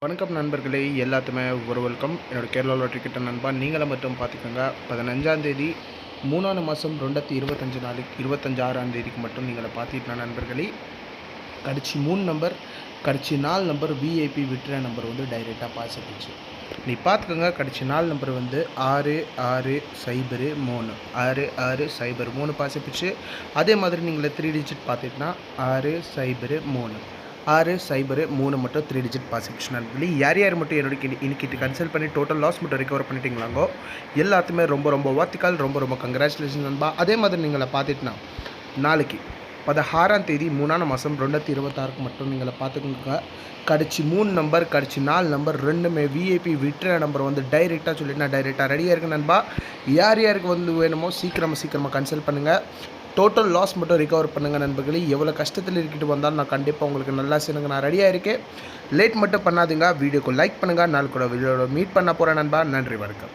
வணக்கம் நண்பர்களே, எல்லாத்துமே ஒரு வெல்கம். என்னோட கேரளாவில் டிக்கெட் நண்பா, நீங்களும் மட்டும் பார்த்துக்கோங்க. 15ஆம் தேதி 3ஆம் மாதம் 2025 நாளைக்கு 26ஆம் தேதிக்கு மட்டும் நீங்களை பார்த்துக்கிட்டா நண்பர்களே. கடைசி 3 நம்பர், கடைசி 4 நம்பர் விஐபி விட்டுற நம்பர் வந்து டைரெக்டாக பாஸ் ஆகிடுச்சு. நீ பார்த்துக்கோங்க. கடைசி 4 நம்பர் வந்து 6603 6603 பாஸ் ஆகிடுச்சு. அதே மாதிரி நீங்கள் 3 டிஜிட் பார்த்துக்கிட்டா 6003 6003 மட்டும் 3 டிஜிட் பாசிபிஷன் நண்பர்களே. யார் மட்டும் என்னோட இன்னைக்கு கன்சல்ட் பண்ணி டோட்டல் லாஸ் மட்டும் ரிகவர் பண்ணிட்டீங்களாங்கோ எல்லாத்துமே ரொம்ப வாழ்த்துக்கள், ரொம்ப கங்க்ராச்சுலேஷன் நண்பா. அதே மாதிரி நீங்களை பார்த்துட்டுனா நாளைக்கு 16ஆம் தேதி 3ஆம் மாதம் 2026 மட்டும் நீங்களை பார்த்துக்கோங்க. கடைசி 3 நம்பர், கடைசி 4 நம்பர் ரெண்டுமே விஐபி விட்டுற நம்பர் வந்து டைரெக்டாக சொல்லிட்டு டைரெக்டாக ரெடியாக இருக்குது நண்பா. யாருக்கு வந்து வேணுமோ சீக்கிரமாக கன்சல்ட் பண்ணுங்கள். டோட்டல் லாஸ் மட்டும் ரிகவர் பண்ணுங்கள் நண்பர்களே. எவ்வளோ கஷ்டத்தில் இருக்கிட்டு வந்தாலும் நான் கண்டிப்பாக உங்களுக்கு நல்லா செய்யுங்க. நான் ரெடியாக இருக்கேன். லேட் மட்டும் பண்ணாதீங்க. வீடியோக்கு லைக் பண்ணுங்கள். நாள் கூட வீடியோட மீட் பண்ண போகிறேன் நண்பா. நன்றி, வணக்கம்.